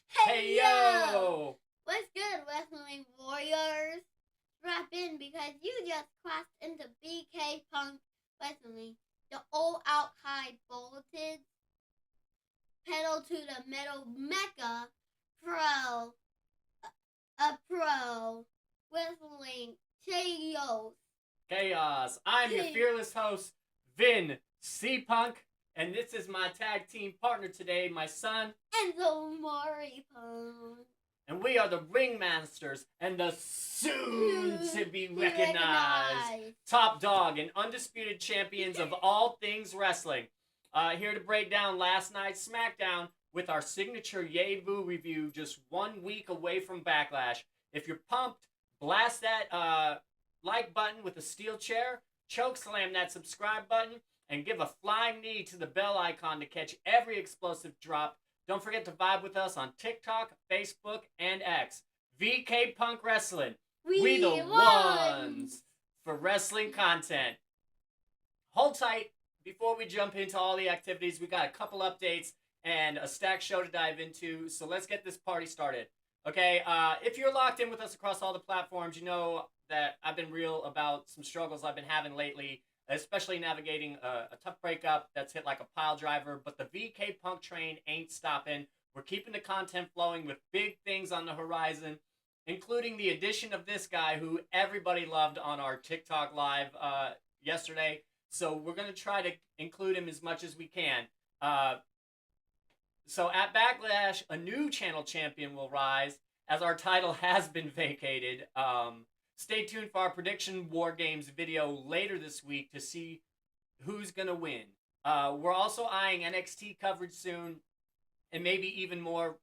Hey yo! yo! What's good, Wrestling Warriors? Strap in because you just crossed into BK Punk Wrestling, the all out high voltage, pedal to the metal mecca pro, pro wrestling chaos. Chaos. I'm your fearless host, Vin C Punk, and this is my tag team partner today, my son, Enzo Amore Punk. And we are the ringmasters and the soon to be recognized top dog and undisputed champions of all things wrestling. Here to break down last night's SmackDown with our signature Yay Boo review just 1 week away from Backlash. If you're pumped, blast that like button with a steel chair, choke slam that subscribe button, and give a flying knee to the bell icon to catch every explosive drop. Don't forget to vibe with us on TikTok, Facebook, and X. VK Punk Wrestling. We the ones for wrestling content. Hold tight. Before we jump into all the activities, we got a couple updates and a stacked show to dive into. So let's get this party started. Okay, if you're locked in with us across all the platforms, you know that I've been real about some struggles I've been having lately, especially navigating a tough breakup that's hit like a pile driver. But the VK Punk train ain't stopping. We're keeping the content flowing with big things on the horizon, including the addition of this guy who everybody loved on our TikTok live yesterday. So we're going to try to include him as much as we can. So at Backlash, a new channel champion will rise as our title has been vacated. Stay tuned for our prediction War Games video later this week to see who's going to win. We're also eyeing NXT coverage soon and maybe even more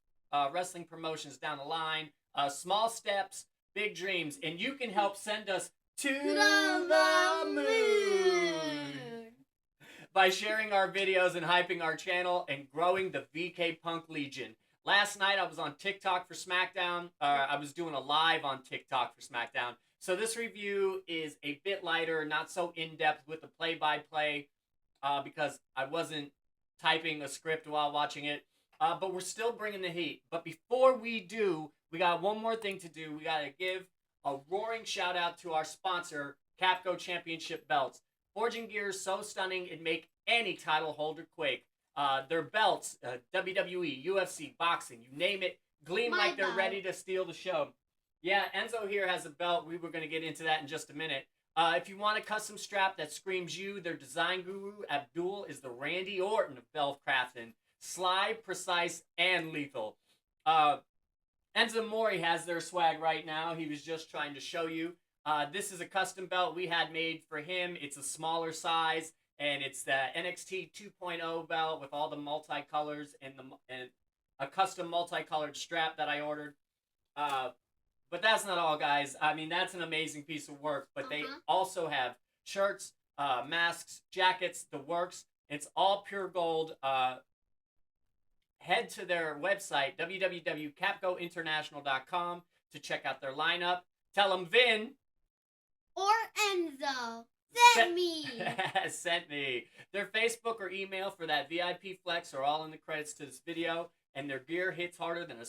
wrestling promotions down the line. Small steps, big dreams, and you can help send us to the moon by sharing our videos and hyping our channel and growing the VK Punk Legion. Last night I was on TikTok for SmackDown. I was doing a live on TikTok for SmackDown. So this review is a bit lighter, not so in-depth with the play-by-play because I wasn't typing a script while watching it. But we're still bringing the heat. But before we do, we got one more thing to do. We got to give a roaring shout out to our sponsor, Capco Championship Belts. Forging gears so stunning it make any title holder quake. Their belts, WWE, UFC, boxing, you name it, gleam like they're ready to steal the show. Yeah, Enzo here has a belt. We were going to get into that in just a minute. If you want a custom strap that screams you, their design guru, Abdul, is the Randy Orton of belt crafting. Sly, precise, and lethal. Enzo Amore has their swag right now. He was just trying to show you. This is a custom belt we had made for him. It's a smaller size, and it's the NXT 2.0 belt with all the multicolors and a custom multicolored strap that I ordered. But that's not all, guys. I mean, that's an amazing piece of work. But they also have shirts, masks, jackets, the works. It's all pure gold. Head to their website, www.capcointernational.com, to check out their lineup. Tell them Vin or Enzo sent me. Sent me. Their Facebook or email for that VIP flex are all in the credits to this video, and their gear hits harder than a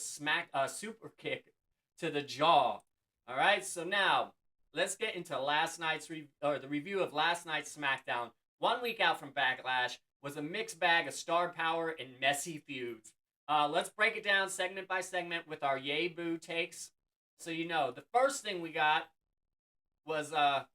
super kick to the jaw. All right, so now let's get into the review of last night's SmackDown. 1 week out from Backlash was a mixed bag of star power and messy feuds. Let's break it down segment by segment with our Yay Boo takes. So you know, the first thing we got was LA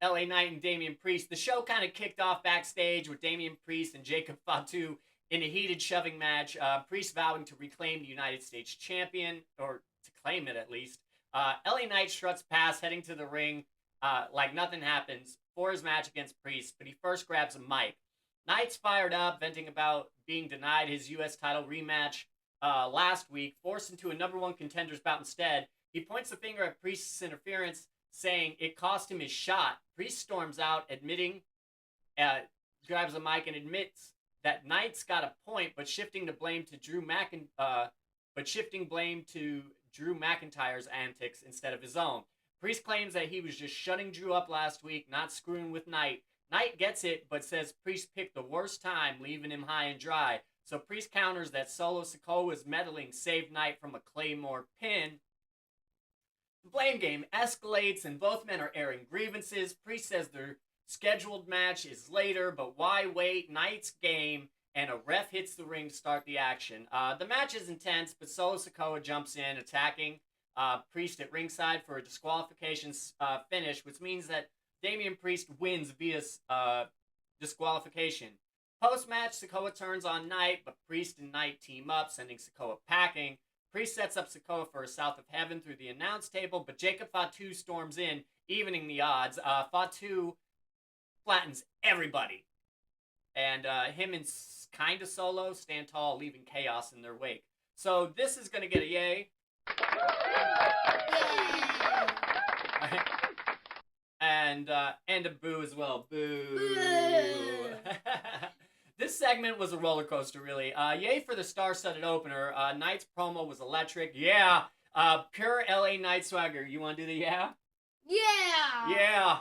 Knight and Damian Priest. The show kind of kicked off backstage with Damian Priest and Jacob Fatu in a heated shoving match. Priest vowing to reclaim the United States champion, or to claim it at least. LA Knight struts past, heading to the ring like nothing happens for his match against Priest, but he first grabs a mic. Knight's fired up, venting about being denied his U.S. title rematch last week, forced into a number one contender's bout instead. He points the finger at Priest's interference, saying it cost him his shot. Priest storms out, grabs a mic and admits that Knight's got a point, but shifting blame to Drew McIntyre's antics instead of his own. Priest claims that he was just shutting Drew up last week, not screwing with Knight. Knight gets it, but says Priest picked the worst time, leaving him high and dry. So Priest counters that Solo Sikoa was meddling, saved Knight from a Claymore pin. The blame game escalates, and both men are airing grievances. Priest says their scheduled match is later, but why wait? Knight's game, and a ref hits the ring to start the action. The match is intense, but Solo Sikoa jumps in, attacking Priest at ringside for a disqualification finish, which means that Damian Priest wins via disqualification. Post-match, Sikoa turns on Knight, but Priest and Knight team up, sending Sikoa packing. Priest sets up Sikoa for a South of Heaven through the announce table, but Jacob Fatu storms in, evening the odds. Fatu flattens everybody. And him and kind of Solo stand tall, leaving chaos in their wake. So this is going to get a yay. And a boo as well. Boo. Boo. This segment was a roller coaster, really. Yay for the star-studded opener. Knight's promo was electric. Yeah. Pure LA Knight swagger. You want to do the yeah? Yeah.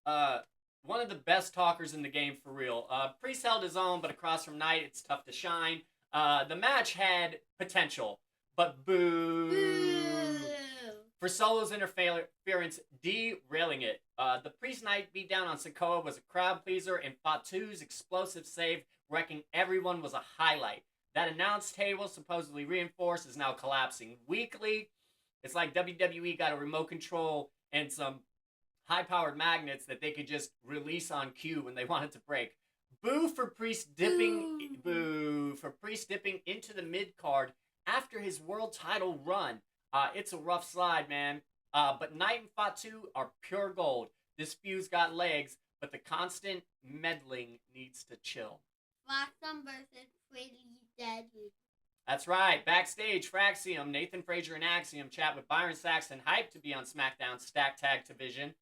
Yeah. One of the best talkers in the game, for real. Priest held his own, but across from Knight, it's tough to shine. The match had potential, but boo. Boo. For Solo's interference, derailing it. The Priest Knight beatdown on Sikoa was a crowd pleaser, and Fatu's explosive save, wrecking everyone, was a highlight. That announce table, supposedly reinforced, is now collapsing weekly. It's like WWE got a remote control and some high-powered magnets that they could just release on cue when they wanted to break. Boo for Priest dipping. Boo for Priest dipping into the mid-card after his world title run. It's a rough slide, man. But Knight and Fatu are pure gold. This feud's got legs, but the constant meddling needs to chill. Foxum versus Pretty Deadly. That's right. Backstage, Fraxium, Nathan Frazier, and Axiom chat with Byron Saxton, hyped to be on SmackDown's Stack Tag Division.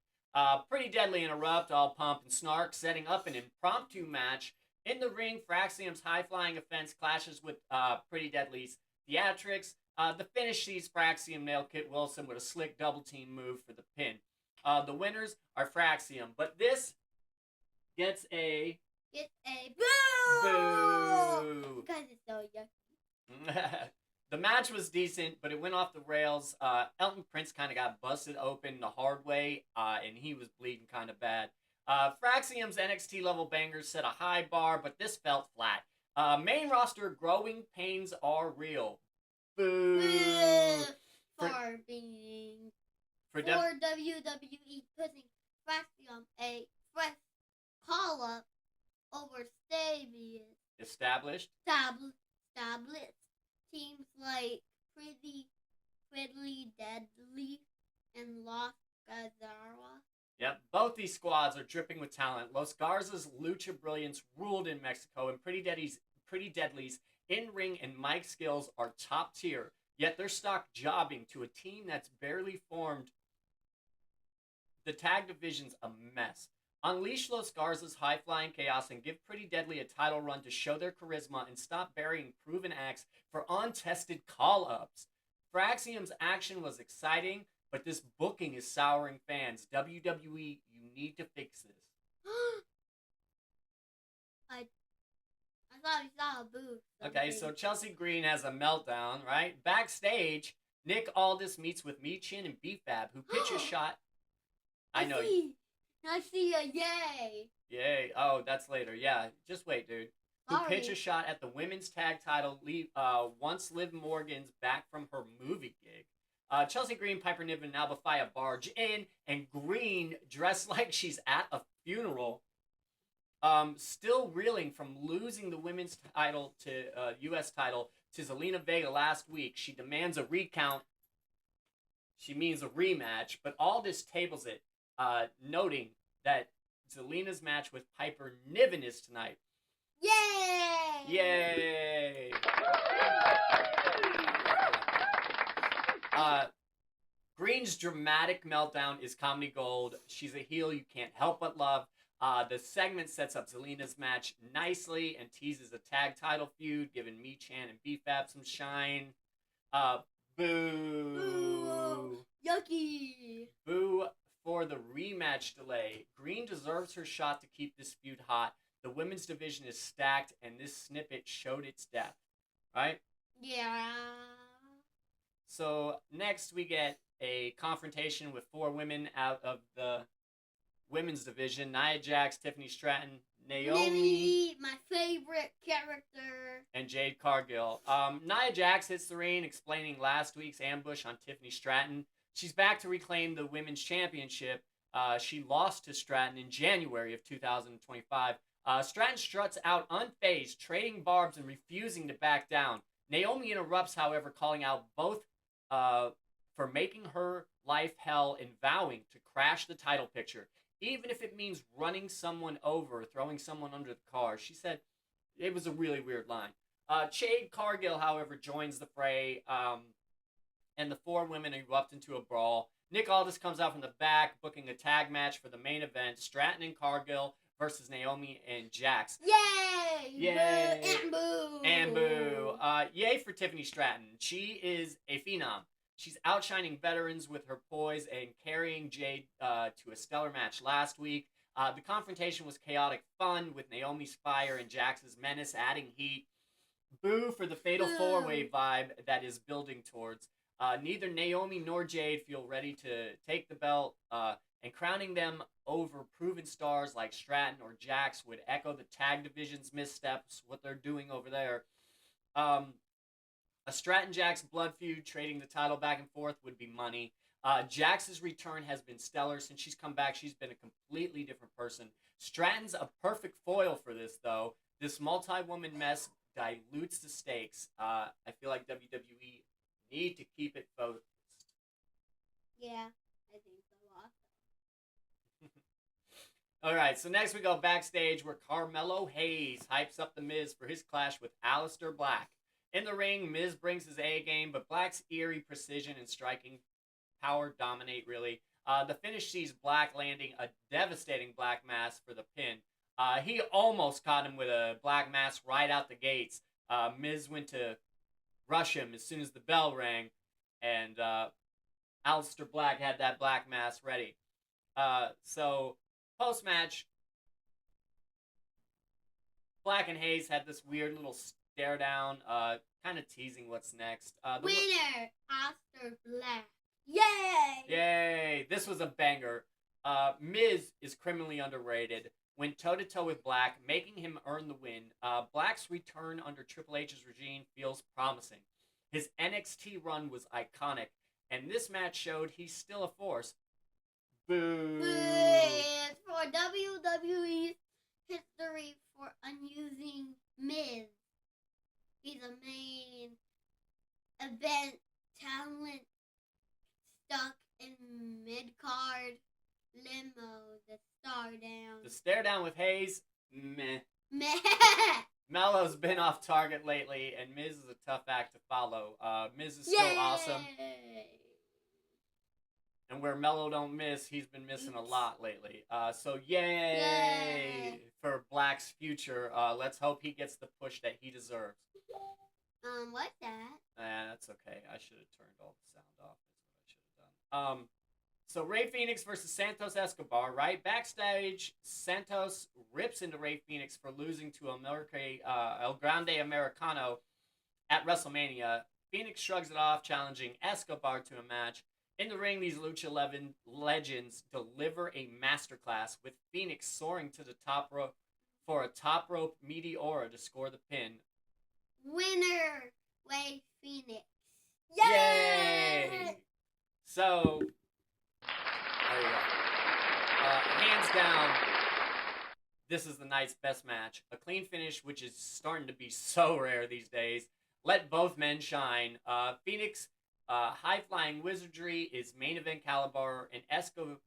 Pretty Deadly interrupt, all pump and snark, setting up an impromptu match. In the ring, Fraxium's high-flying offense clashes with Pretty Deadly's theatrics. The finish sees Fraxium nail Kit Wilson with a slick double-team move for the pin. The winners are Fraxium, but this gets a... boo! Boo! Because it's so yucky. The match was decent, but it went off the rails. Elton Prince kind of got busted open the hard way, and he was bleeding kind of bad. Fraxium's NXT level bangers set a high bar, but this felt flat. Main roster growing pains are real. Boo! For WWE putting Fraxium a fresh call-up over Established. Teams like Pretty Deadly and Los Garza. Yep, both these squads are dripping with talent. Los Garza's lucha brilliance ruled in Mexico, and Pretty Deadly's in-ring and mic skills are top tier. Yet they're stuck jobbing to a team that's barely formed. The tag division's a mess. Unleash Los Garza's high-flying chaos and give Pretty Deadly a title run to show their charisma and stop burying proven acts for untested call-ups. Fraxium's action was exciting, but this booking is souring fans. WWE, you need to fix this. I thought we saw a booth. Okay, so Chelsea Green has a meltdown, right? Backstage, Nick Aldis meets with Michin and BFAB, who pitch a shot. I see a yay. Yay. Oh, that's later. Yeah, just wait, dude. Who pitch a shot at the women's tag title once Liv Morgan's back from her movie gig. Chelsea Green, Piper Niven, and Alba Fyre barge in, and Green, dressed like she's at a funeral, still reeling from losing the women's title to U.S. title to Zelina Vega last week. She demands a recount. She means a rematch, but Aldis tables it, noting that Zelina's match with Piper Niven is tonight. Yay! Yay! Green's dramatic meltdown is comedy gold. She's a heel you can't help but love. The segment sets up Zelina's match nicely and teases a tag title feud, giving Michin and BFAB some shine. Boo! Boo! Yucky! Boo for the rematch delay. Green deserves her shot to keep this feud hot. The women's division is stacked, and this snippet showed its depth, right? Yeah. So next we get a confrontation with 4 women out of the women's division: Nia Jax, Tiffany Stratton, Naomi, my favorite character, and Jade Cargill. Nia Jax hits the ring, explaining last week's ambush on Tiffany Stratton. She's back to reclaim the women's championship. She lost to Stratton in January of 2025. Stratton struts out unfazed, trading barbs and refusing to back down. Naomi interrupts, however, calling out both for making her life hell and vowing to crash the title picture, even if it means running someone over, throwing someone under the car. She said it was a really weird line. Jade Cargill, however, joins the fray, and the 4 women erupt into a brawl. Nick Aldis comes out from the back, booking a tag match for the main event: Stratton and Cargill versus Naomi and Jax. Yay! Yay! And boo! And boo! Yay for Tiffany Stratton. She is a phenom. She's outshining veterans with her poise and carrying Jade to a stellar match last week. The confrontation was chaotic fun, with Naomi's fire and Jax's menace adding heat. Boo for the fatal 4-way vibe that is building towards. Neither Naomi nor Jade feel ready to take the belt, and crowning them over proven stars like Stratton or Jax would echo the tag division's missteps, what they're doing over there. A Stratton-Jax blood feud, trading the title back and forth, would be money. Jax's return has been stellar. Since she's come back, she's been a completely different person. Stratton's a perfect foil for this, though. This multi-woman mess dilutes the stakes. I feel like WWE need to keep it focused. Yeah, I think so also. Alright, so next we go backstage where Carmelo Hayes hypes up The Miz for his clash with Aleister Black. In the ring, Miz brings his A game, but Black's eerie precision and striking power dominate, really. The finish sees Black landing a devastating Black Mass for the pin. He almost caught him with a Black Mass right out the gates. Miz went to rush him as soon as the bell rang, and Aleister Black had that Black Mass ready. So, post-match, Black and Hayes had this weird little stare down, kind of teasing what's next. Winner, Aleister Black. Yay! Yay! This was a banger. Miz is criminally underrated. Went toe-to-toe with Black, making him earn the win. Black's return under Triple H's regime feels promising. His NXT run was iconic, and this match showed he's still a force. Boo! It's for WWE's history for unusing Miz. He's a main event talent stuck in mid-card limo. The stare down. The stare down with Hayes, meh. Meh. Melo's been off target lately, and Miz is a tough act to follow. Miz is still awesome. And where Melo don't miss, he's been missing a lot lately. So yay for Black's future. Let's hope he gets the push that he deserves. What's that? That's okay. I should have turned all the sound off. That's what I should have done. So Rey Fenix versus Santos Escobar, right? Backstage, Santos rips into Rey Fenix for losing to El Grande Americano at WrestleMania. Fenix shrugs it off, challenging Escobar to a match. In the ring, these Lucha legends deliver a masterclass, with Fenix soaring to the top rope for a top rope meteora to score the pin. Winner, Rey Fenix. Yay! So, there you go. Hands down, this is the night's best match. A clean finish, which is starting to be so rare these days. Let both men shine. Fenix... high-flying wizardry is main event caliber, and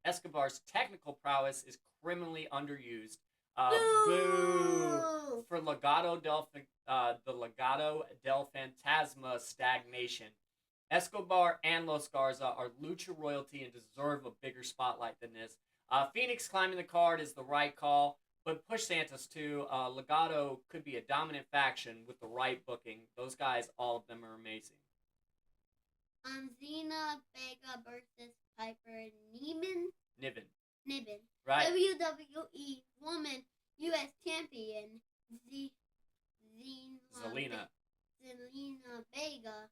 Escobar's technical prowess is criminally underused. Boo! For the Legado del Fantasma stagnation. Escobar and Los Garza are lucha royalty and deserve a bigger spotlight than this. Fenix climbing the card is the right call, but push Santos too. Legado could be a dominant faction with the right booking. Those guys, all of them are amazing. Xena Vega versus Piper Niven. Niven. Right. WWE Woman U.S. champion Zelina. Zelina Vega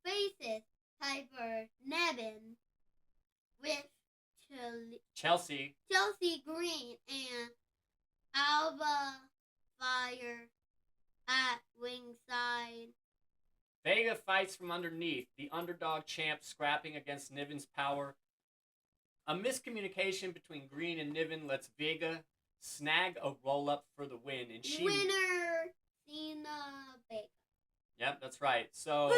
faces Piper Niven with Chelsea Green and Alba Fire at ringside. Vega fights from underneath, the underdog champ scrapping against Niven's power. A miscommunication between Green and Niven lets Vega snag a roll-up for the win, and Winner, Cena Vega. Yep, that's right. So,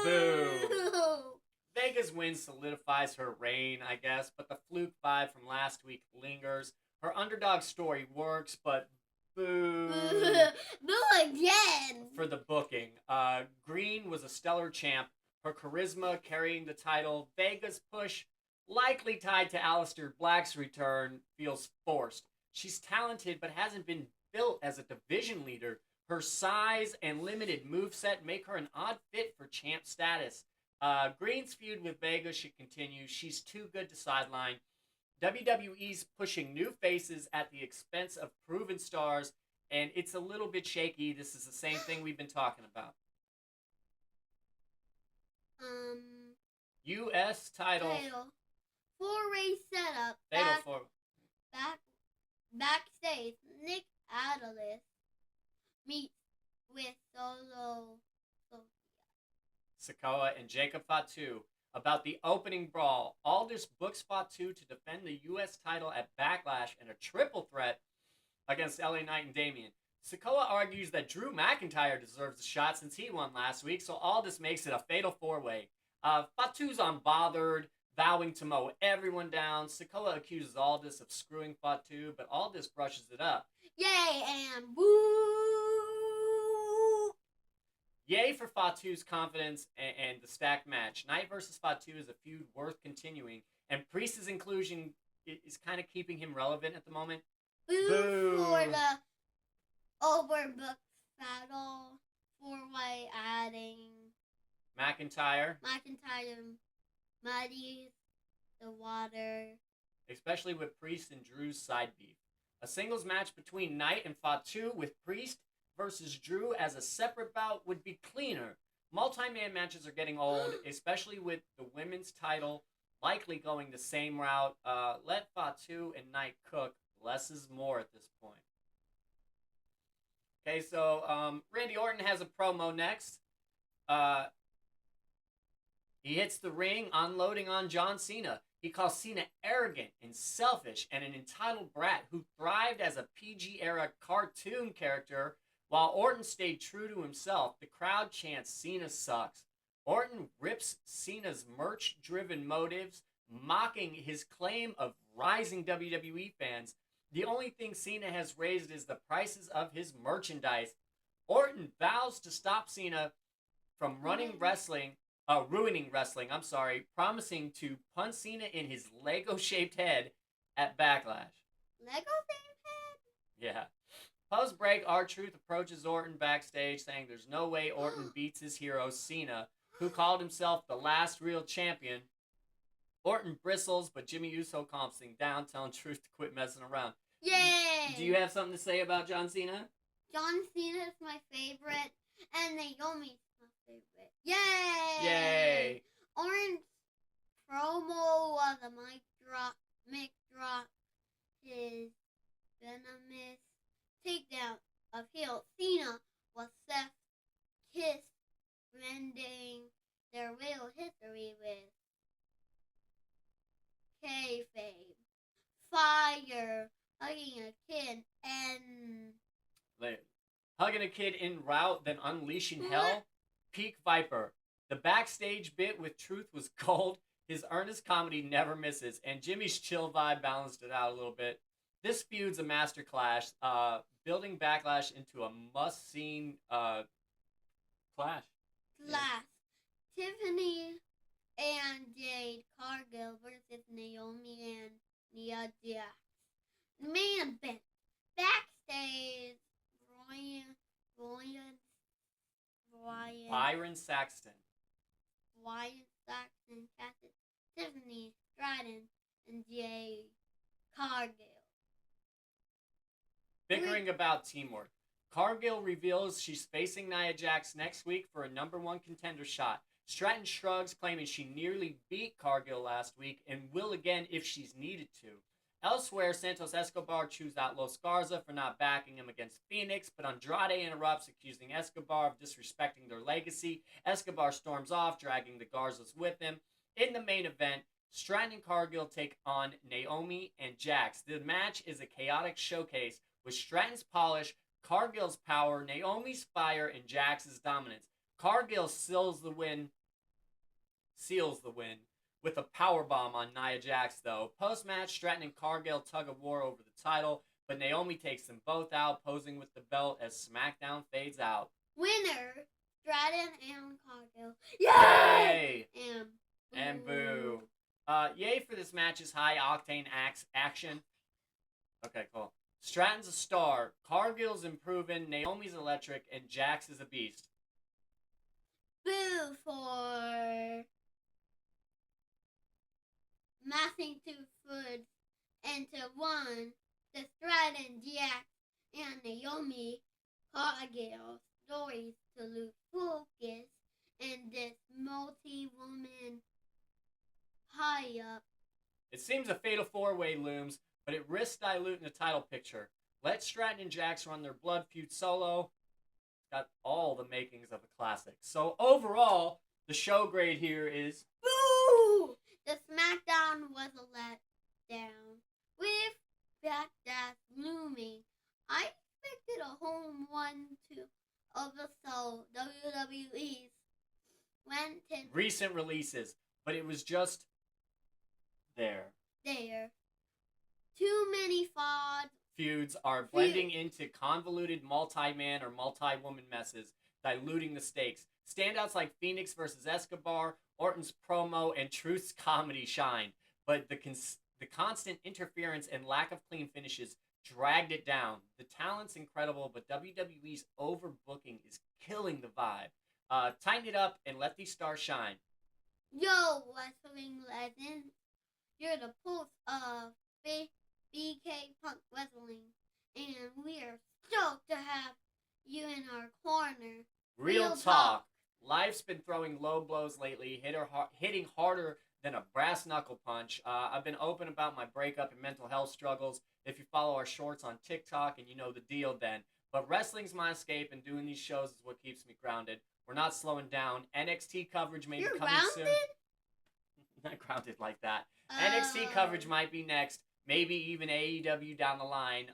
boo. Vega's win solidifies her reign, I guess, but the fluke vibe from last week lingers. Her underdog story works, but boo. Boo again. For the booking. Green was a stellar champ. Her charisma carrying the title. Vega's push, likely tied to Aleister Black's return, feels forced. She's talented, but hasn't been built as a division leader. Her size and limited moveset make her an odd fit for champ status. Green's feud with Vega should continue. She's too good to sideline. WWE's pushing new faces at the expense of proven stars, and it's a little bit shaky. This is the same thing we've been talking about. U.S. title. 4-race setup. Fatal 4. Backstage, Nick Aldis meets with Solo Sikoa and Jacob Fatu about the opening brawl. Aldis books Fatu to defend the U.S. title at Backlash in a triple threat against LA Knight and Damien. Sikoa argues that Drew McIntyre deserves the shot since he won last week, so Aldis makes it a fatal 4-way. Fatu's unbothered, vowing to mow everyone down. Sikoa accuses Aldis of screwing Fatu, but Aldis brushes it up. Yay and boo! Yay for Fatu's confidence and the stacked match. Knight versus Fatu is a feud worth continuing, and Priest's inclusion is kind of keeping him relevant at the moment. Boo for the overbooked battle. 4-way adding McIntyre muddies the water. Especially with Priest and Drew's side beef. A singles match between Knight and Fatu with Priest versus Drew as a separate bout would be cleaner. Multi-man matches are getting old, especially with the women's title likely going the same route. Let Fatu and Knight cook. Less is more at this point. Okay, so Randy Orton has a promo next. He hits the ring, unloading on John Cena. He calls Cena arrogant and selfish and an entitled brat who thrived as a PG-era cartoon character while Orton stayed true to himself. The crowd chants Cena sucks. Orton rips Cena's merch-driven motives, mocking his claim of rising WWE fans. The only thing Cena has raised is the prices of his merchandise. Orton vows to stop Cena from ruining wrestling, promising to punch Cena in his Lego-shaped head at Backlash. Lego-shaped head? Yeah. Post-break, R-Truth approaches Orton backstage, saying there's no way Orton beats his hero, Cena, who called himself the last real champion. Orton bristles, but Jimmy Uso calms things down, telling Truth to quit messing around. Yay! Do you have something to say about John Cena? John Cena is my favorite, and Naomi's my favorite. Yay! Yay! Orton's promo was a mic drop. His venomous takedown of heel Cena was Seth's kiss, rending their real history with kayfabe. Fire, hugging a kid, and hugging a kid en route, then unleashing hell. Peak Viper. The backstage bit with Truth was gold. His earnest comedy never misses, and Jimmy's chill vibe balanced it out a little bit. This feud's a masterclass, building Backlash into a must-seen clash. Tiffany and Jade Cargill versus Naomi and Nia Jax. The main event. Backstage, Byron Saxton. Catches Tiffany Stratton and Jade Cargill. bickering about teamwork. Cargill reveals she's facing Nia Jax next week for a #1 contender shot. Stratton shrugs, claiming she nearly beat Cargill last week and will again if she's needed to. Elsewhere, Santos Escobar chews out Los Garza for not backing him against Phoenix, but Andrade interrupts, accusing Escobar of disrespecting their legacy. Escobar storms off, dragging the Garzas with him. In the main event, Stratton and Cargill take on Naomi and Jax. The match is a chaotic showcase with Stratton's polish, Cargill's power, Naomi's fire, and Jax's dominance. Cargill seals the win with a powerbomb on Nia Jax, though. Post-match, Stratton and Cargill tug of war over the title, but Naomi takes them both out, posing with the belt as SmackDown fades out. Winner, Stratton and Cargill. Yay! And boo. Yay for this match's high-octane action. Okay, cool. Stratton's a star, Cargill's improving, Naomi's electric, and Jax is a beast. Boo for mashing two foods into one. The Stratton, Jax, and Naomi Cargill stories to lose focus in this multi-woman high-up. It seems a fatal four-way looms, but it risks diluting the title picture. Let Stratton and Jax run their blood feud solo. It's got all the makings of a classic. So overall, the show grade here is boo! The SmackDown was a letdown. With Backlash looming, I expected a home 1-2 of the soul WWE's went in recent releases, but it was just there. Too many feuds are blending into convoluted multi-man or multi-woman messes, diluting the stakes. Standouts like Phoenix versus Escobar, Orton's promo, and Truth's comedy shined, but the constant interference and lack of clean finishes dragged it down. The talent's incredible, but WWE's overbooking is killing the vibe. Tighten it up and let these stars shine. Yo, wrestling legends, you're the pulse of BK Punk Wrestling, and we are stoked to have you in our corner. Real talk. Life's been throwing low blows lately, hitting harder than a brass knuckle punch. I've been open about my breakup and mental health struggles. If you follow our shorts on TikTok, and you know the deal then. But wrestling's my escape, and doing these shows is what keeps me grounded. We're not slowing down. NXT coverage may be coming soon. Not grounded like that. NXT coverage might be next. Maybe even AEW down the line.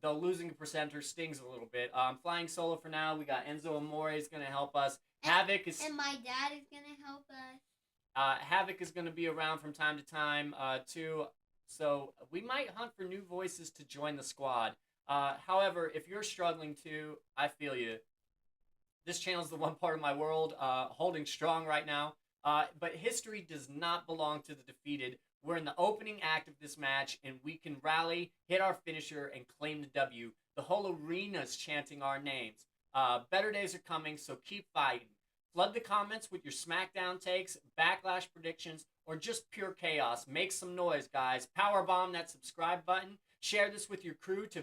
Though losing a presenter stings a little bit. I'm flying solo for now. We got Enzo Amore is going to help us. Havoc is... And my dad is going to help us. Havoc is going to be around from time to time, too. So we might hunt for new voices to join the squad. However, if you're struggling too, I feel you. This channel is the one part of my world holding strong right now. But history does not belong to the defeated. We're in the opening act of this match, and we can rally, hit our finisher, and claim the W. The whole arena's chanting our names. Better days are coming, so keep fighting. Flood the comments with your SmackDown takes, Backlash predictions, or just pure chaos. Make some noise, guys. Powerbomb that subscribe button. Share this with your crew to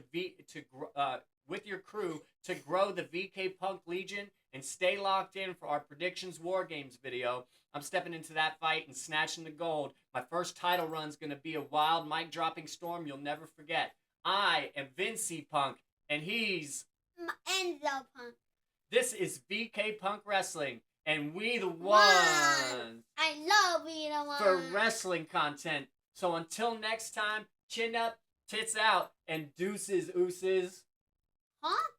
grow the VK Punk Legion, and stay locked in for our Predictions War Games video. I'm stepping into that fight and snatching the gold. My first title run's going to be a wild mic-dropping storm you'll never forget. I am Vin C Punk, and he's... Enzo Punk. This is VK Punk Wrestling, and we the ones. I love we the ones. For wrestling content. So until next time, chin up, tits out, and deuces, ooses. Huh?